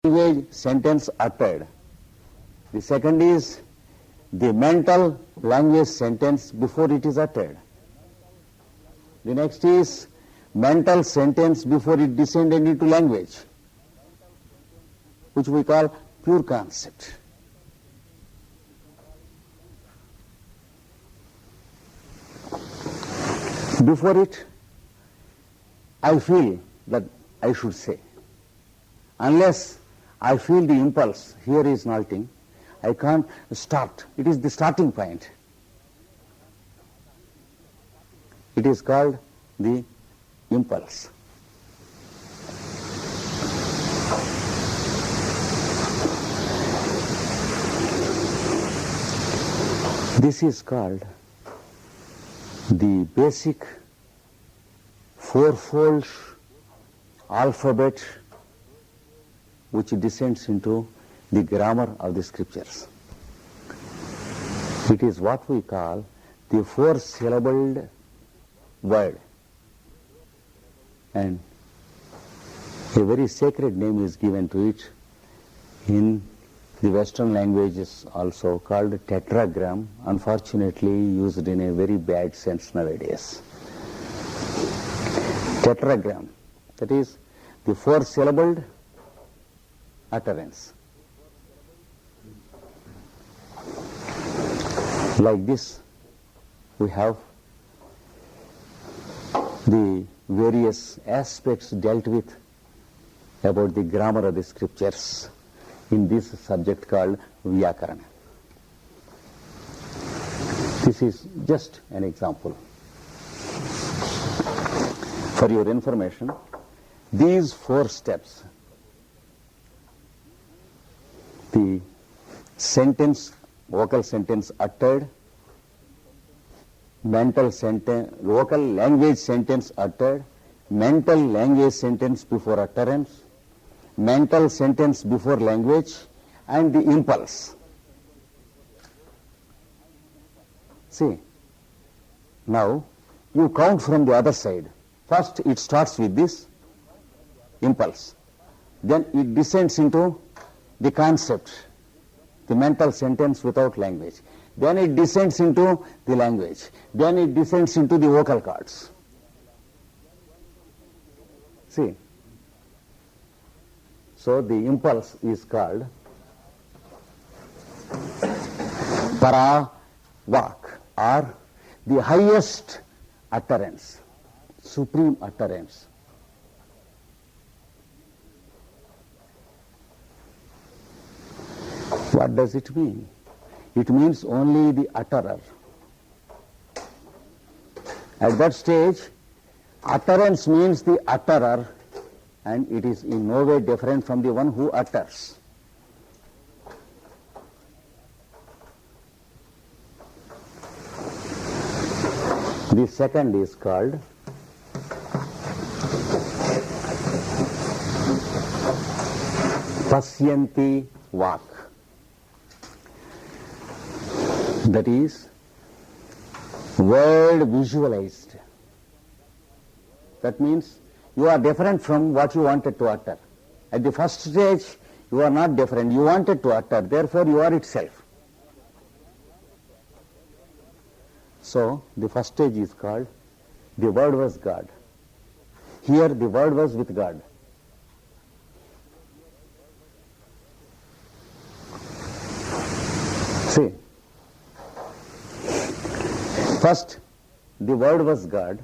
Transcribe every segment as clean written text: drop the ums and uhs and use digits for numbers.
language sentence uttered. The second is the mental language sentence before it is uttered. The next is mental sentence before it descended into language, which we call pure concept. Before it, I feel that I should say. Unless I feel the impulse, here is nothing, I can't start. It is the starting point. It is called the impulse. This is called the basic fourfold alphabet which descends into the grammar of the scriptures. It is what we call the four-syllabled word, and a very sacred name is given to it in the Western languages, also called tetragram, unfortunately used in a very bad sense nowadays. Tetragram, that is the four-syllabled utterance. Like this, we have the various aspects dealt with about the grammar of the scriptures in this subject called Vyakarana. This is just an example. For your information, these four steps, the sentence, vocal sentence uttered, mental sentence, vocal language sentence uttered, mental language sentence before utterance, mental sentence before language, and the impulse. See, now you count from the other side. First it starts with this impulse, then it descends into the concept, the mental sentence without language. Then it descends into the language. Then it descends into the vocal cords. See? So the impulse is called paravak, or the highest utterance, supreme utterance. What does it mean? It means only the utterer. At that stage, utterance means the utterer, and it is in no way different from the one who utters. The second is called pasyanti vak. That is word visualized. That means you are different from what you wanted to utter. At the first stage, you are not different. You wanted to utter, therefore you are itself. So, the first stage is called the word was God. Here the word was with God. See, first the word was God,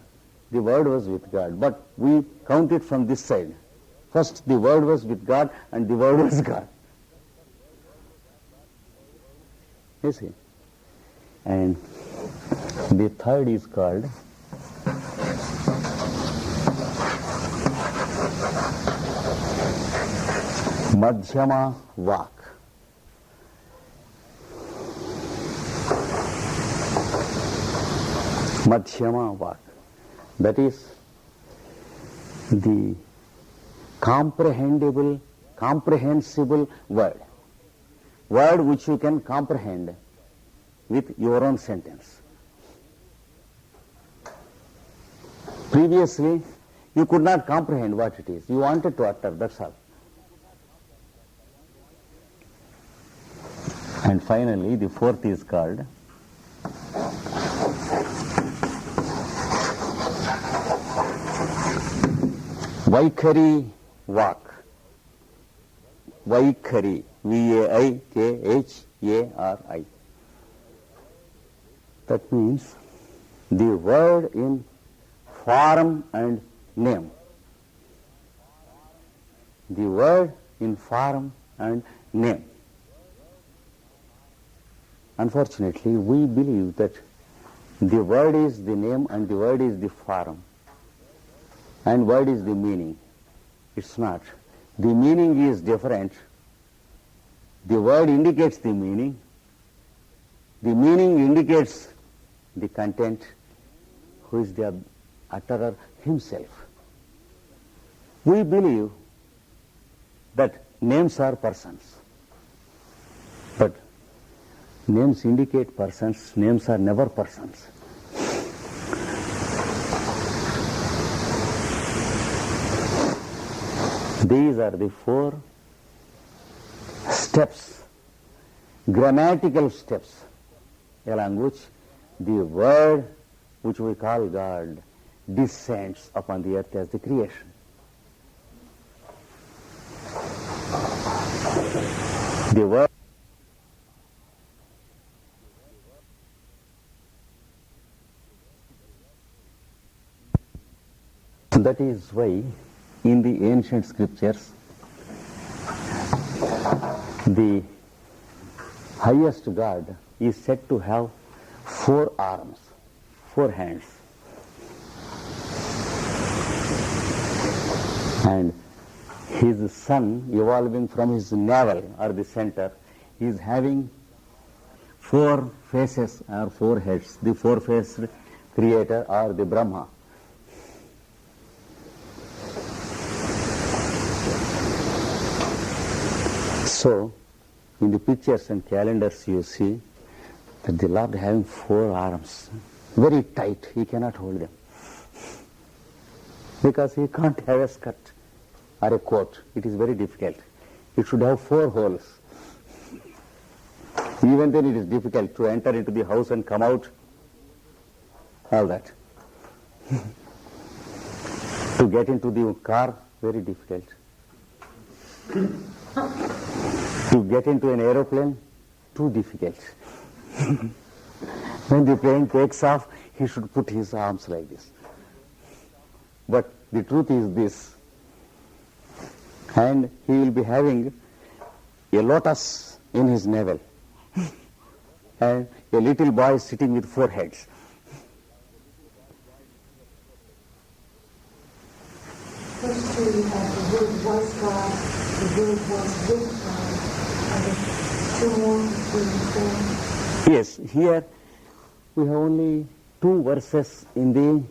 the word was with God, but we count it from this side. First the word was with God and the word was God. You see? And the third is called madhyama vak. Madhyama vak. That is the comprehensible word. Word which you can comprehend with your own sentence. Previously, you could not comprehend what it is. You wanted to utter, that's all. And finally, the fourth is called Vaikkhari Vak. Vaikkhari, Vaikkhari. That means the word in form and name. The word in form and name. Unfortunately, we believe that the word is the name and the word is the form and word is the meaning. It's not. The meaning is different. The word indicates the meaning. The meaning indicates the content, who is the utterer himself. We believe that names are persons. But names indicate persons, names are never persons. These are the 4 steps, grammatical steps, along which the word which we call God descends upon the earth as the creation. The word that is why in the ancient scriptures the highest God is said to have 4 arms, 4 hands. And his son, evolving from his navel or the center, is having 4 faces or 4 heads. The 4-faced creator or the Brahma. So, in the pictures and calendars you see that the Lord having 4 arms, very tight, he cannot hold them. Because he can't have a skirt or a coat, it is very difficult. It should have 4 holes. Even then it is difficult to enter into the house and come out, all that. To get into the car, very difficult. To get into an aeroplane, too difficult. When the plane takes off, he should put his arms like this. But the truth is this, and he will be having a lotus in his navel, and a little boy sitting with 4 heads. First two, you have the word was God, the word was with God, and the 2 more, 3 and 4. Yes, here we have only 2 verses in the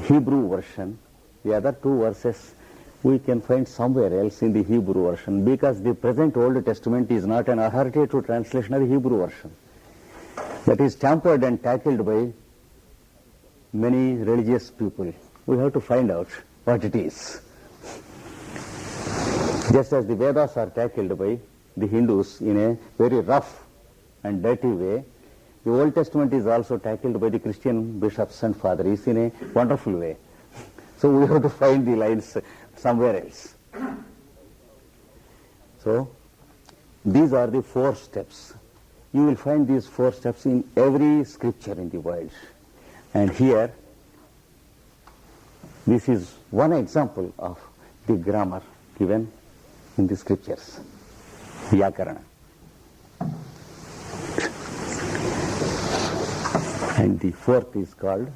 Hebrew version. The other 2 verses we can find somewhere else in the Hebrew version, because the present Old Testament is not an authoritative translation of the Hebrew version. That is tampered and tackled by many religious people. We have to find out what it is. Just as the Vedas are tackled by the Hindus in a very rough and dirty way, the Old Testament is also tackled by the Christian bishops and fathers in a wonderful way. So we have to find the lines somewhere else. So these are the 4 steps. You will find these 4 steps in every scripture in the world. And here, this is one example of the grammar given in the scriptures, Vyakarana. And the 4th is called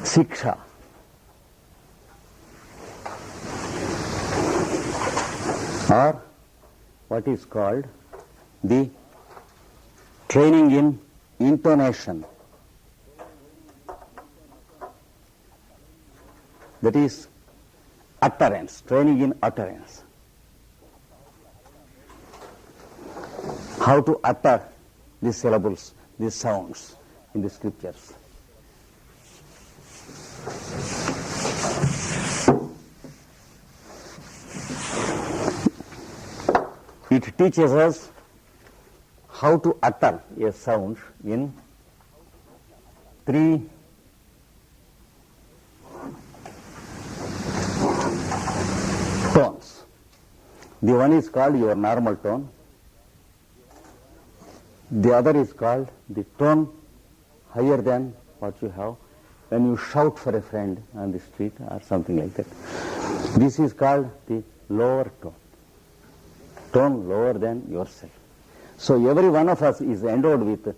Siksha. Or what is called the training in intonation. That is utterance, training in utterance. How to utter these syllables, these sounds in the scriptures. It teaches us how to utter a sound in three tones. The one is called your normal tone. The other is called the tone higher than what you have when you shout for a friend on the street or something like that. This is called the lower tone lower than yourself. So every one of us is endowed with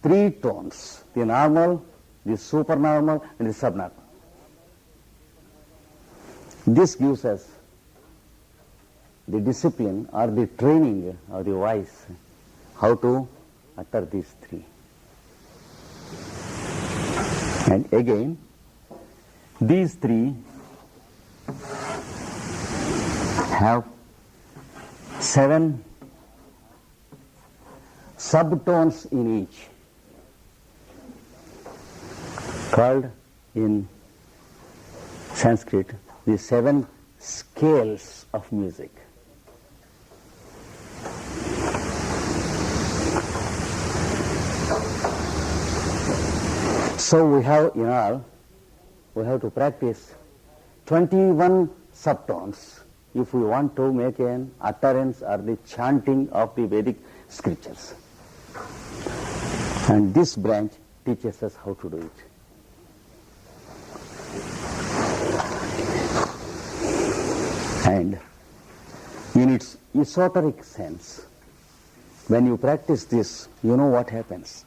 three tones, the normal, the supernormal, and the subnormal. This gives us the discipline or the training of the voice, how to utter these three. And again, these three have 7 subtones in each, called in Sanskrit the 7 scales of music. So we have in all, we have to practice 21 subtones if we want to make an utterance or the chanting of the Vedic scriptures. And this branch teaches us how to do it. And in its esoteric sense, when you practice this, you know what happens.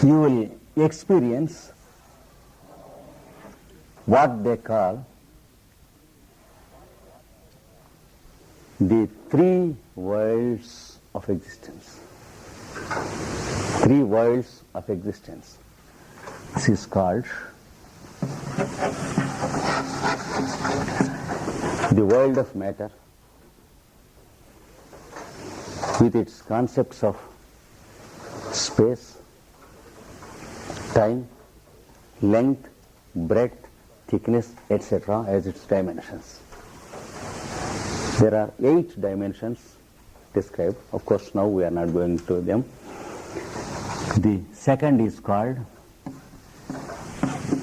You will experience what they call the 3 worlds of existence. 3 worlds of existence. This is called the world of matter with its concepts of space, time, length, breadth, thickness, etc. as its dimensions. There are 8 dimensions described. Of course, now we are not going to them. The second is called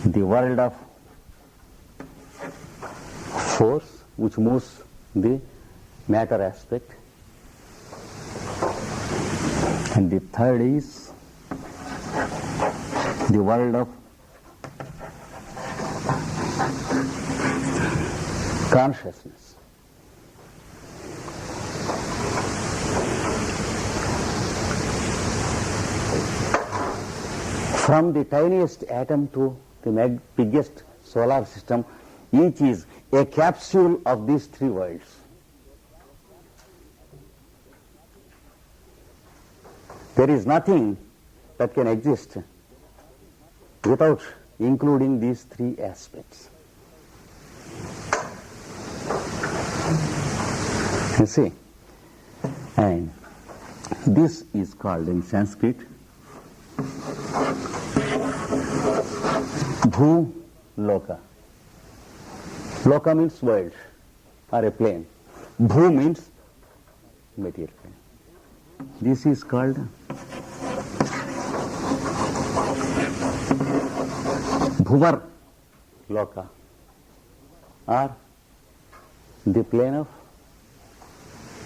the world of force, which moves the matter aspect. And the third is the world of consciousness. From the tiniest atom to the biggest solar system, each is a capsule of these 3 worlds. There is nothing that can exist without including these 3 aspects. You see? And this is called in Sanskrit Bhu Loka. Loka means world or a plane. Bhu means material plane. This is called Bhuvar Loka, or the plane of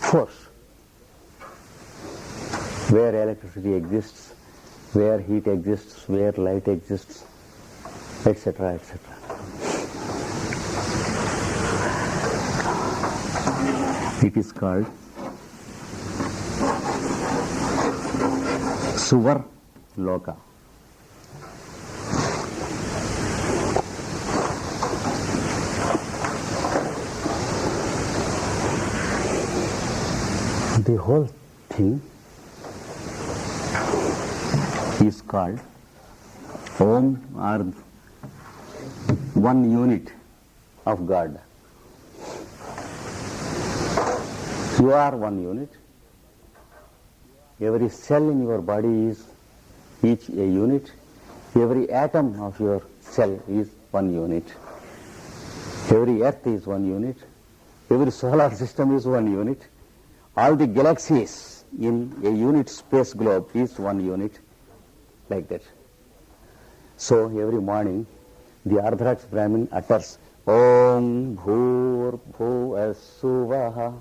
force, where electricity exists, where heat exists, where light exists, etc., etc. It is called Suvar Loka. The whole thing is called Om, or one unit of God. You are one unit. Every cell in your body is each a unit. Every atom of your cell is one unit. Every earth is one unit. Every solar system is one unit. All the galaxies in a unit space globe is one unit, like that. So every morning, the Orthodox Brahmin utters Om Bhur Bhu Suvaha.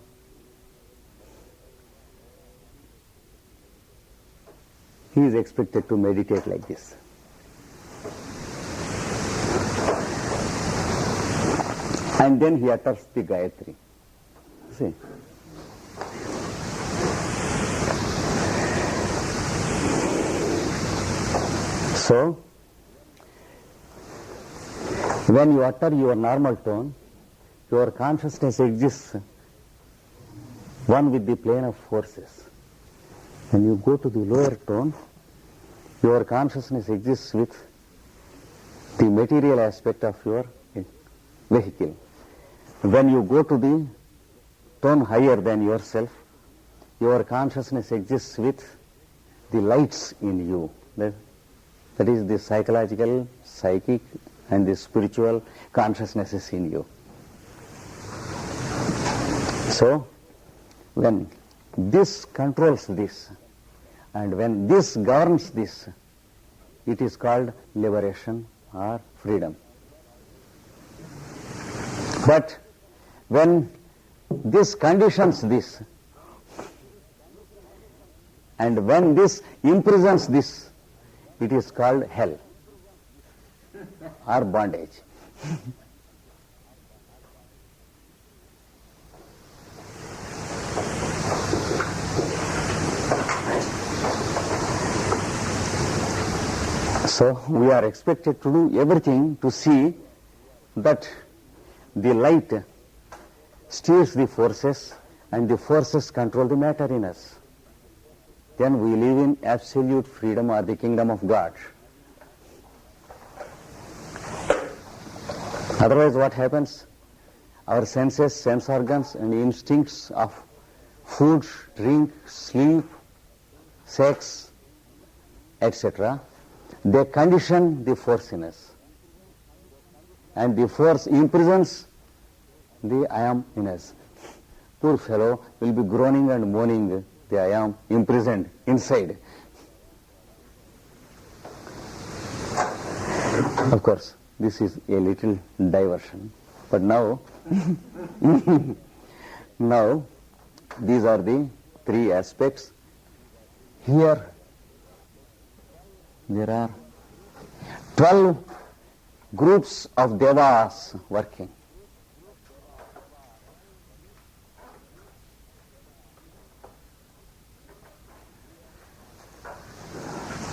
He is expected to meditate like this. And then he utters the Gayatri. See? So, when you utter your normal tone, your consciousness exists one with the plane of forces. When you go to the lower tone, your consciousness exists with the material aspect of your vehicle. When you go to the tone higher than yourself, your consciousness exists with the lights in you. That is the psychological, psychic, and the spiritual consciousnesses in you. So, when this controls this, and when this governs this, it is called liberation or freedom. But when this conditions this, and when this imprisons this, it is called hell or bondage. So we are expected to do everything to see that the light steers the forces and the forces control the matter in us. Then we live in absolute freedom or the kingdom of God. Otherwise what happens? Our senses, sense organs and instincts of food, drink, sleep, sex, etc., they condition the force in us. And the force imprisons the I am in us. Poor fellow will be groaning and moaning, the I am imprisoned inside. Of course, this is a little diversion. But now, now these are the three aspects. Here, there are 12 groups of devas working.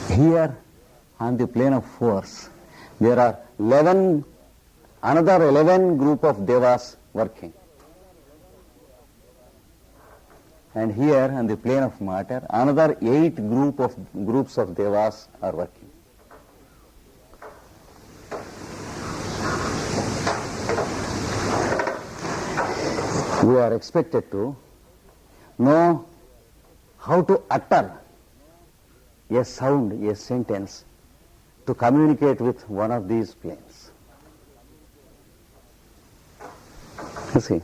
Here, on the plane of force, there are another 11 group of devas working. And here, on the plane of matter, another 8 groups of devas are working. We are expected to know how to utter a sound, a sentence, to communicate with one of these planes. You see,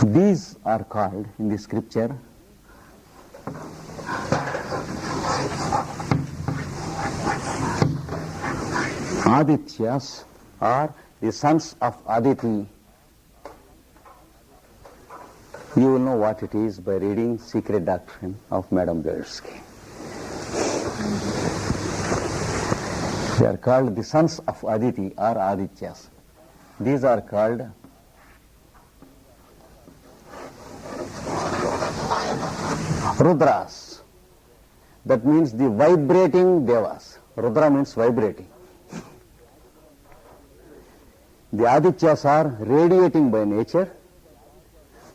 these are called in the scripture Adityas, or the sons of Aditi. You will know what it is by reading Secret Doctrine of Madame Blavatsky. They are called the sons of Aditi or Adityas. These are called Rudras. That means the vibrating devas. Rudra means vibrating. The Adityas are radiating by nature.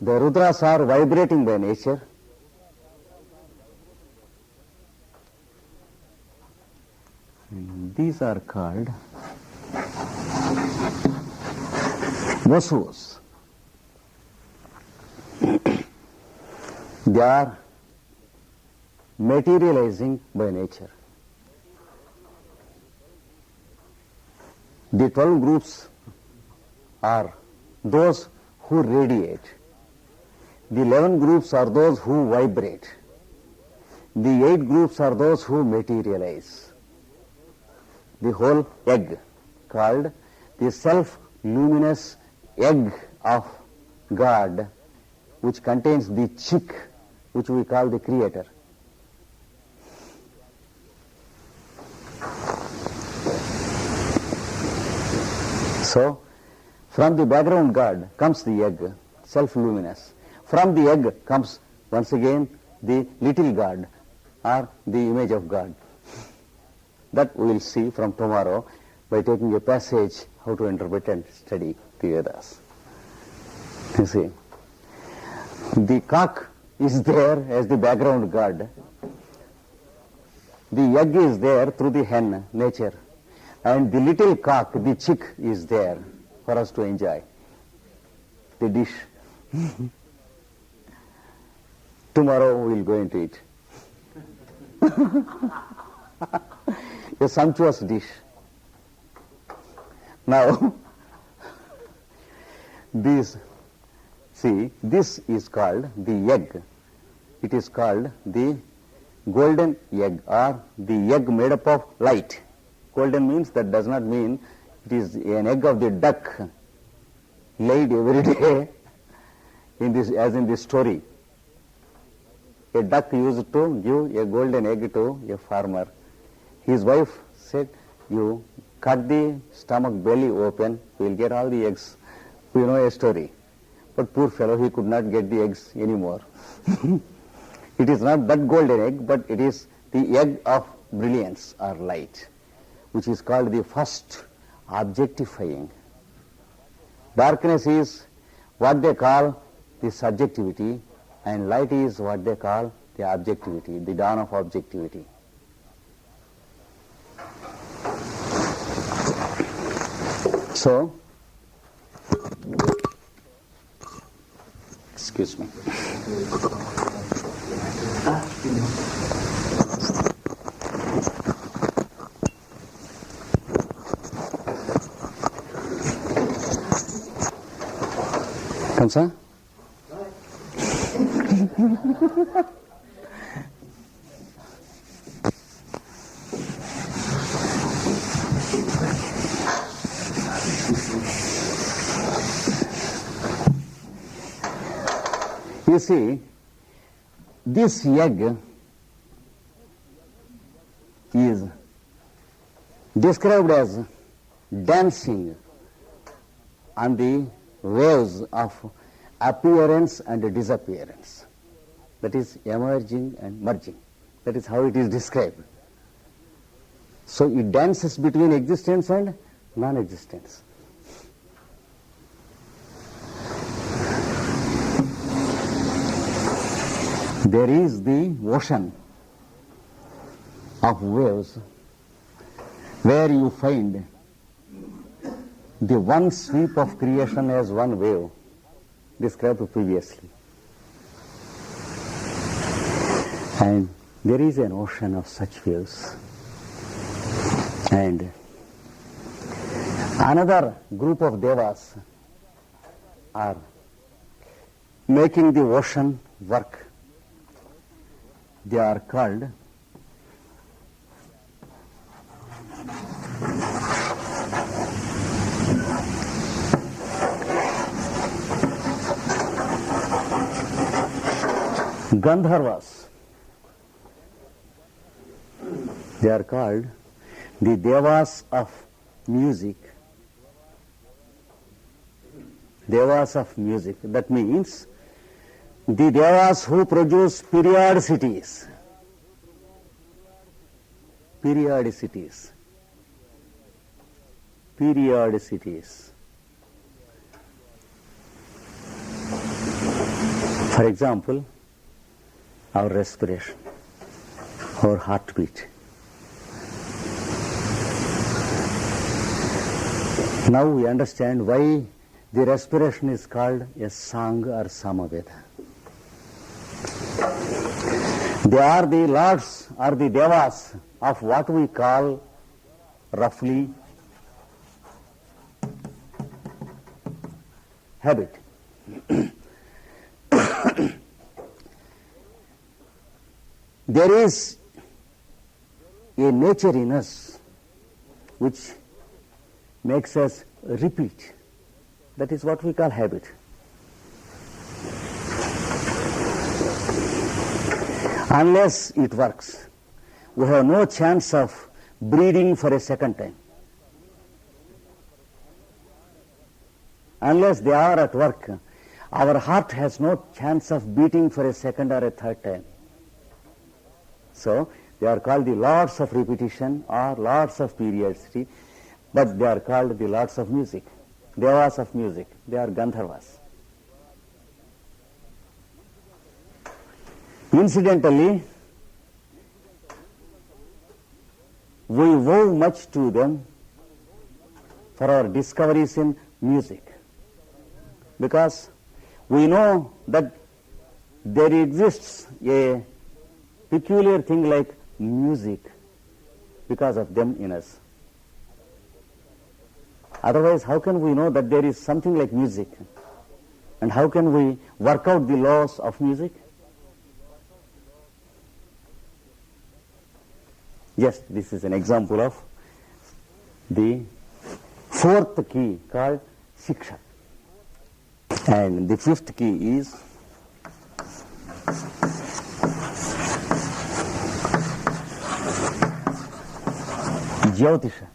The Rudras are vibrating by nature. And these are called Vasus. They are materializing by nature. The 12 groups are those who radiate. The 11 groups are those who vibrate. The 8 groups are those who materialize. The whole egg, called the self-luminous egg of God, which contains the chick, which we call the creator. So, from the background God comes the egg, self-luminous. From the egg comes once again the little God, or the image of God. That we will see from tomorrow by taking a passage how to interpret and study the Vedas. You see, the cock is there as the background God. The egg is there through the hen, nature. And the little cock, the chick, is there for us to enjoy. The dish. Tomorrow we will go into it. A sumptuous dish. Now, this is called the egg. It is called the golden egg, or the egg made up of light. Golden means, that does not mean it is an egg of the duck laid every day in this, as in this story. A duck used to give a golden egg to a farmer. His wife said, you cut the stomach belly open, we will get all the eggs. We know a story. But poor fellow, he could not get the eggs anymore. It is not that golden egg, but it is the egg of brilliance or light, which is called the first objectifying. Darkness is what they call the subjectivity, and light is what they call the objectivity, the dawn of objectivity. So, excuse me. Kansa? You see, this egg is described as dancing on the waves of appearance and disappearance. That is emerging and merging. That is how it is described. So it dances between existence and non-existence. There is the ocean of waves where you find the one sweep of creation as one wave described previously. And there is an ocean of such waves. And another group of devas are making the ocean work. They are called Gandharvas. They are called the devas of music. Devas of music. That means the devas who produce periodicities. Periodicities. Periodicities. For example, our respiration, our heartbeat. Now we understand why the respiration is called a song or samaveda. They are the lords or the devas of what we call roughly habit. There is a nature in us which makes us repeat. That is what we call habit. Unless it works, we have no chance of breathing for a second time. Unless they are at work, our heart has no chance of beating for a second or a third time. So, they are called the lords of repetition or lords of periodicity, but they are called the lords of music, devas of music. They are Gandharvas. Incidentally, we owe much to them for our discoveries in music, because we know that there exists a peculiar thing like music because of them in us. Otherwise, how can we know that there is something like music? And how can we work out the laws of music? Yes, this is an example of the fourth key called Shiksha. And the fifth key is Jyotisha.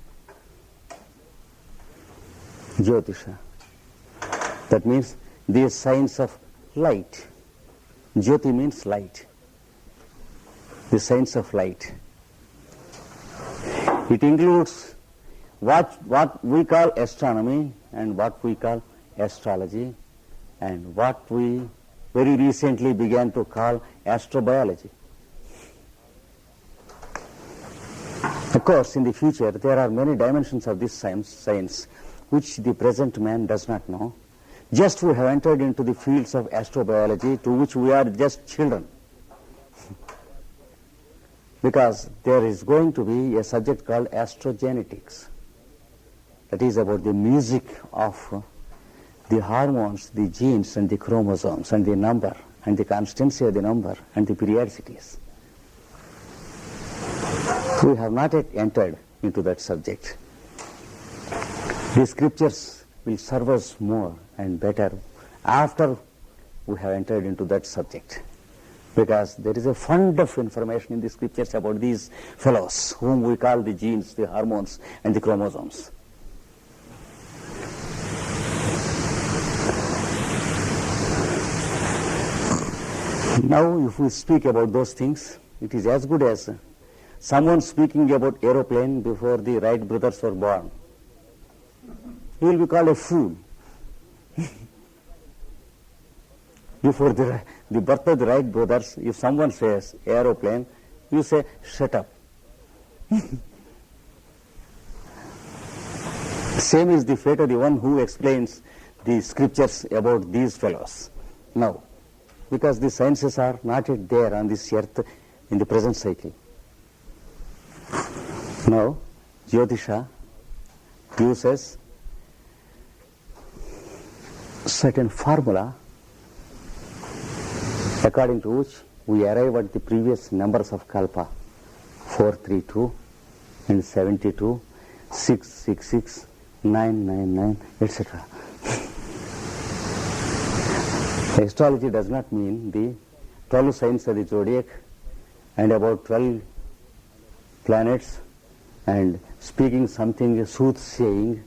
Jyotisha. That means the science of light. Jyoti means light. The science of light. It includes what we call astronomy and what we call astrology and what we very recently began to call astrobiology. Of course, in the future, there are many dimensions of this science which the present man does not know. Just we have entered into the fields of astrobiology to which we are just children. Because there is going to be a subject called astrogenetics. That is about the music of the hormones, the genes and the chromosomes and the number and the constancy of the number and the periodicities. We have not yet entered into that subject. The scriptures will serve us more and better after we have entered into that subject. Because there is a fund of information in the scriptures about these fellows whom we call the genes, the hormones and the chromosomes. Now if we speak about those things, it is as good as someone speaking about aeroplane before the Wright brothers were born. He will be called a fool. Before the birth of the Wright brothers, if someone says aeroplane, you say, shut up. Same is the fate of the one who explains the scriptures about these fellows. Now, because the sciences are not yet there on this earth in the present cycle. Now, Jyotisha uses certain formula according to which we arrive at the previous numbers of kalpa, 432 and 72, 666, 999, etc. Astrology does not mean the 12 signs of the zodiac and about 12 planets and speaking something, soothsaying,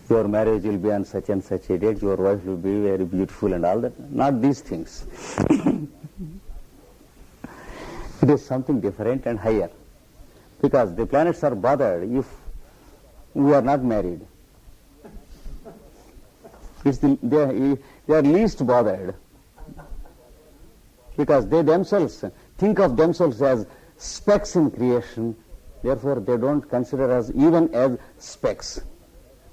your marriage will be on such and such a date, your wife will be very beautiful and all that. Not these things. It is something different and higher. Because the planets are bothered if we are not married. They are least bothered. Because they themselves think of themselves as specks in creation, therefore they don't consider us even as specks.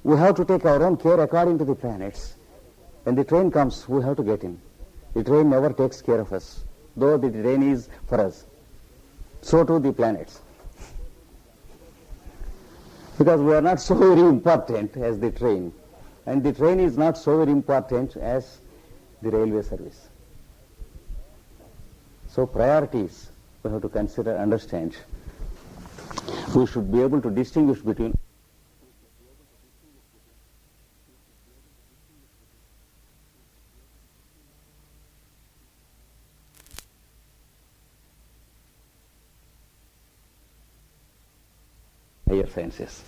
We have to take our own care according to the planets. When the train comes, we have to get in. The train never takes care of us, though the train is for us. So too the planets. Because we are not so very important as the train. And the train is not so very important as the railway service. So priorities we have to consider, understand. We should be able to distinguish between higher sciences.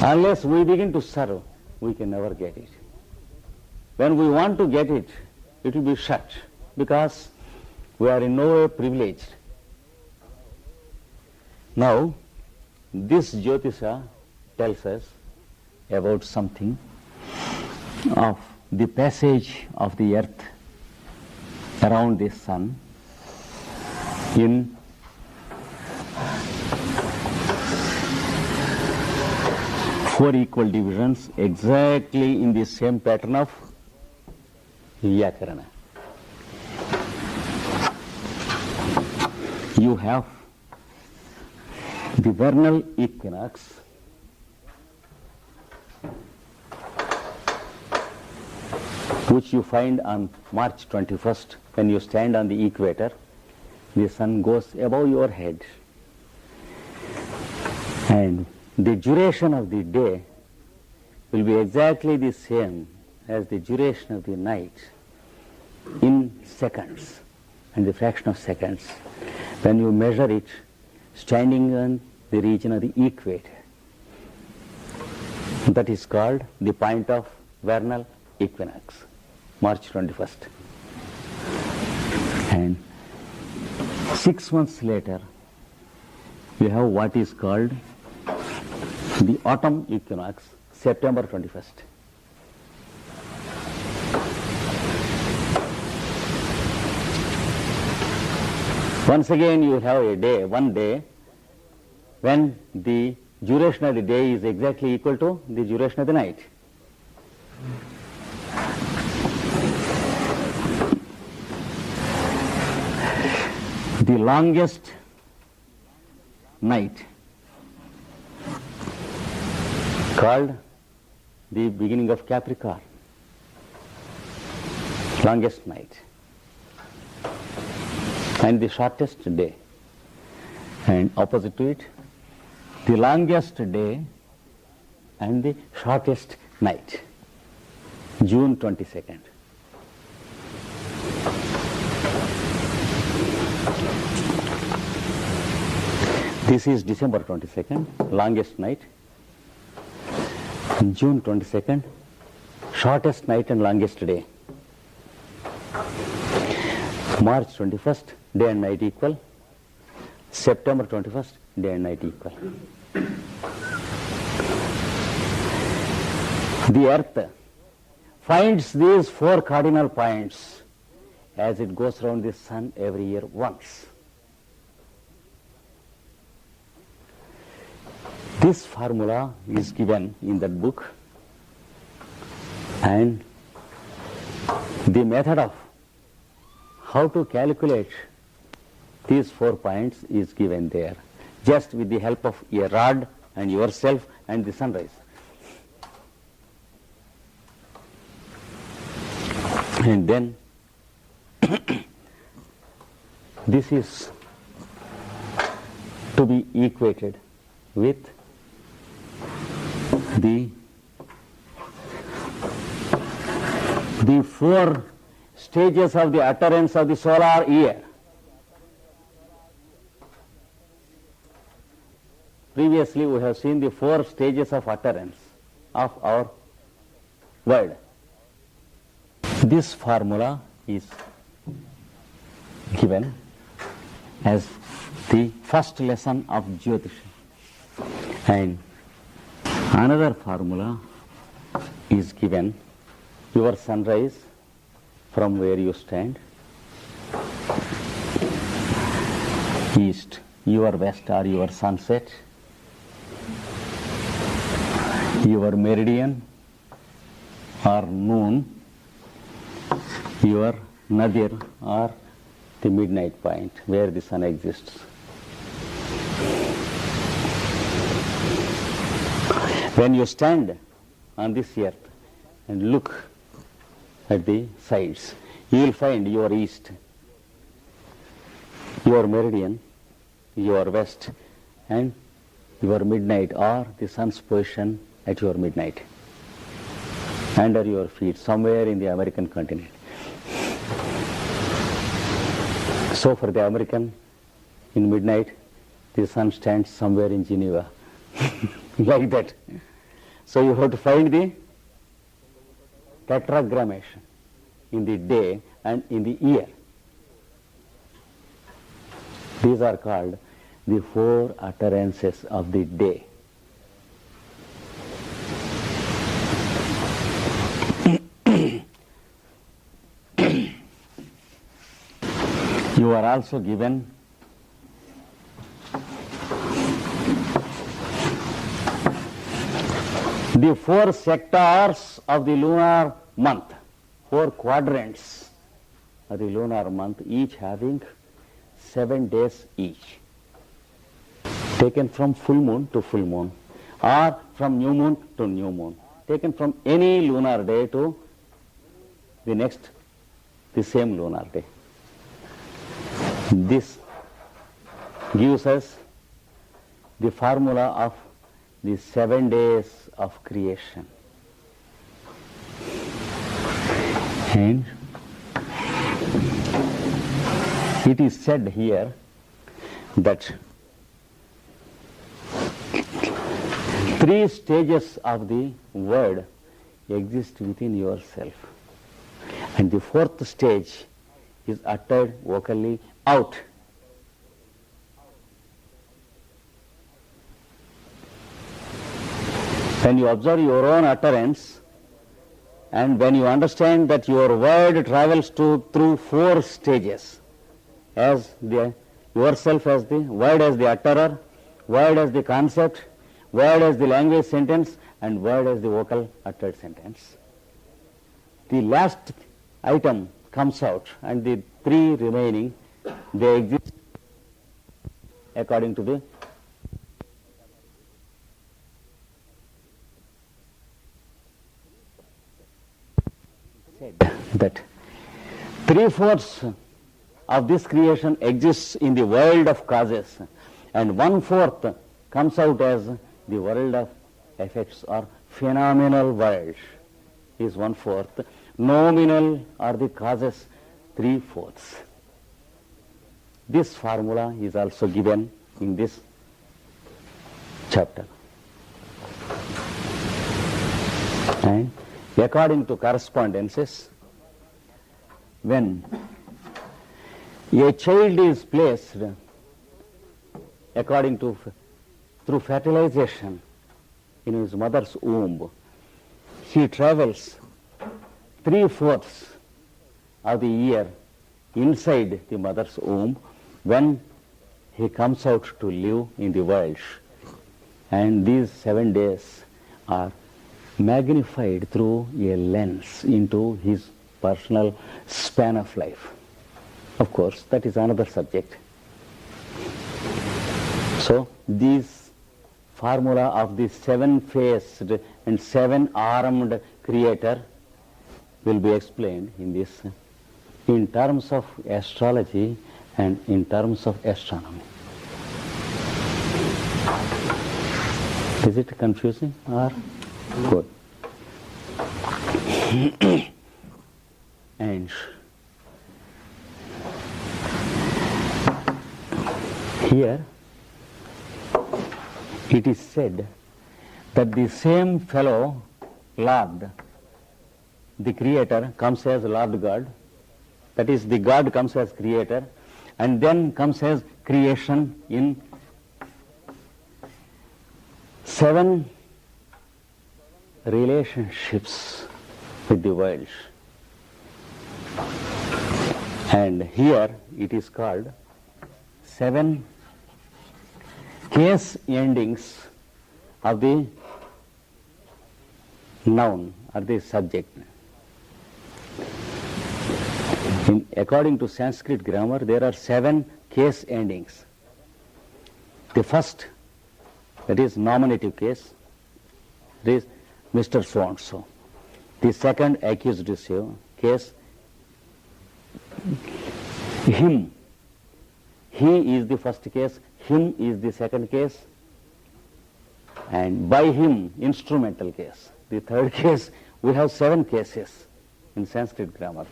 Unless we begin to serve, we can never get it. When we want to get it, it will be shut because we are in no way privileged. Now, this Jyotisha tells us about something of the passage of the earth around the sun in four equal divisions, exactly in the same pattern of Vyakarana. You have the vernal equinox, which you find on March 21st when you stand on the equator. The sun goes above your head, and the duration of the day will be exactly the same as the duration of the night in seconds and the fraction of seconds when you measure it standing on the region of the equator. That is called the point of vernal equinox, March 21st. And 6 months later, we have what is called the autumn equinox, September 21st. Once again you have a day, one day, when the duration of the day is exactly equal to the duration of the night. The longest night, called the beginning of Capricorn, longest night, and the shortest day, and opposite to it, the longest day and the shortest night, June 22nd. This is December 22nd, longest night, June 22nd, shortest night and longest day. March 21st, day and night equal. September 21st, day and night equal. The earth finds these four cardinal points as it goes around the sun every year once. This formula is given in that book, and the method of how to calculate these 4 points is given there, just with the help of a rod and yourself and the sunrise. And then this is to be equated with the 4 stages of the utterance of the solar year. Previously we have seen the 4 stages of utterance of our word. This formula is given as the first lesson of Jyotisha. And another formula is given: your sunrise from where you stand, east, your west or your sunset, your meridian or noon, your nadir or the midnight point where the sun exists. When you stand on this earth and look at the sides, you will find your east, your meridian, your west, and your midnight, or the sun's position at your midnight, under your feet, somewhere in the American continent. So for the American, in midnight, the sun stands somewhere in Geneva, like that. So you have to find the tetragrammation in the day and in the year. These are called the four utterances of the day. You are also given the four sectors of the lunar month, four quadrants of the lunar month, each having 7 days each, taken from full moon to full moon, or from new moon to new moon, taken from any lunar day to the next, the same lunar day. This gives us the formula of the 7 days of creation. And it is said here that 3 stages of the word exist within yourself, and the 4th stage is uttered vocally out. When you observe your own utterance, and when you understand that your word travels through 4 stages, as yourself as the word as the utterer, word as the concept, word as the language sentence, and word as the vocal uttered sentence, the last item comes out, and the 3 remaining, they exist according to the said that 3/4 of this creation exists in the world of causes, and 1/4 comes out as the world of effects, or phenomenal world is 1/4. Nominal are the causes 3/4. This formula is also given in this chapter. And according to correspondences, when a child is placed according to through fertilization in his mother's womb, he travels 3/4 of the year inside the mother's womb when he comes out to live in the world. And these 7 days are magnified through a lens into his personal span of life. Of course, that is another subject. So, this formula of the 7-faced and 7-armed creator will be explained in this, in terms of astrology and in terms of astronomy. Is it confusing or good? And here it is said that the same fellow, Lord, the Creator, comes as Lord God, that is, the God comes as Creator, and then comes as creation in 7 relationships with the world. And here it is called 7 case endings of the noun or the subject. According to Sanskrit grammar, there are 7 case endings. The first, that is nominative case, there is Mr. So-and-so. The second accusative case, him. He is the first case, him is the second case, and by him, instrumental case. The third case, we have 7 cases in Sanskrit grammar.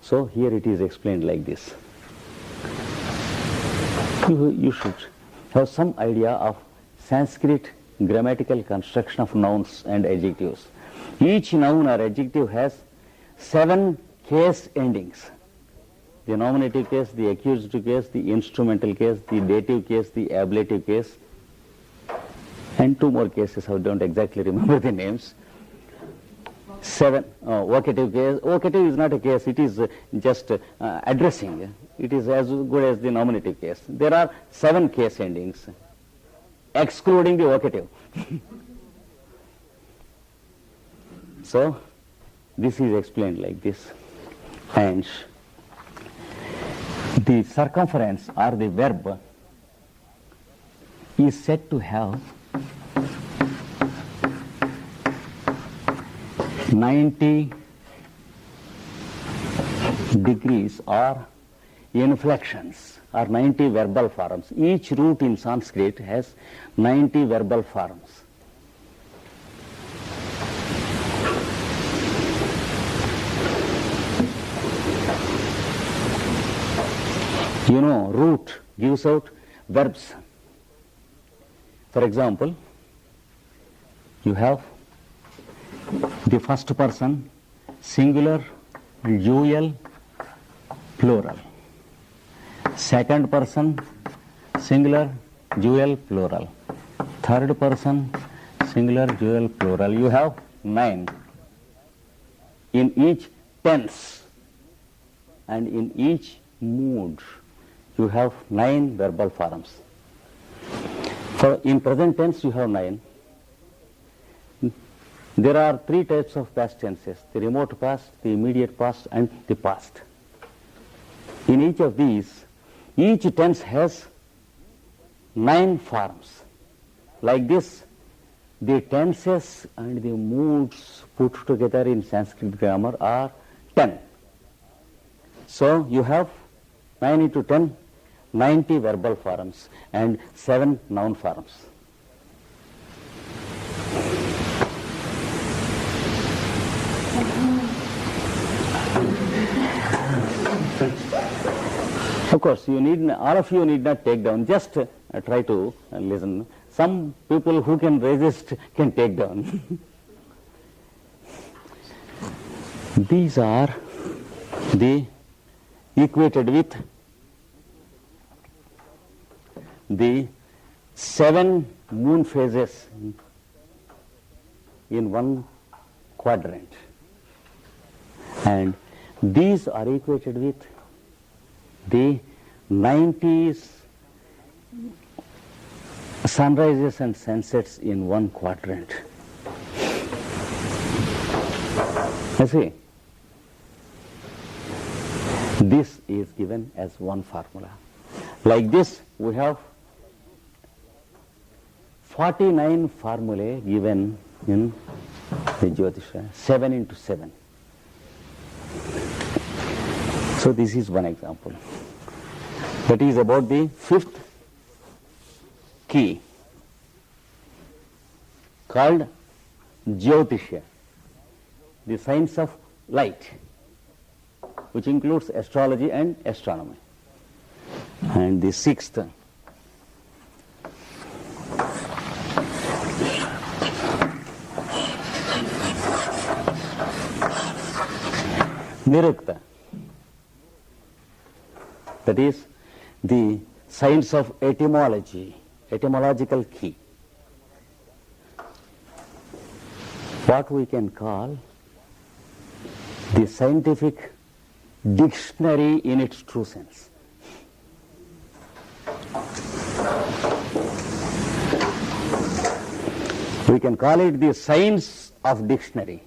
So here it is explained like this. You should have some idea of Sanskrit grammatical construction of nouns and adjectives. Each noun or adjective has 7 case endings. The nominative case, the accusative case, the instrumental case, the dative case, the ablative case, and 2 more cases. I don't exactly remember the names. 7 vocative case. Vocative is not a case, it is just addressing. It is as good as the nominative case. There are 7 case endings, excluding the vocative. So this is explained like this. And the circumference or the verb is said to have 90 degrees or inflections or 90 verbal forms. Each root in Sanskrit has 90 verbal forms. You know, root gives out verbs. For example, you have the first person, singular, dual, plural. Second person, singular, dual, plural. Third person, singular, dual, plural. You have 9 in each tense and in each mood. You have 9 verbal forms. For in present tense you have 9. There are 3 types of past tenses: the remote past, the immediate past, and the past. In each of these, each tense has 9 forms. Like this, the tenses and the moods put together in Sanskrit grammar are 10. So you have 9 into 10, 90 verbal forms and 7 noun forms. Of course, all of you need not take down, just try to listen. Some people who can resist can take down. These are the equated with the 7 moon phases in one quadrant, and these are equated with the 90s sunrises and sunsets in one quadrant. You see, this is given as one formula. Like this, we have 49 formulae given in the Jyotisha, 7 into 7. So this is one example. That is about the 5th key, called Jyotisha, the science of light, which includes astrology and astronomy. And the 6th, Nirukta, that is the science of etymology, etymological key, what we can call the scientific dictionary in its true sense. We can call it the science of dictionary.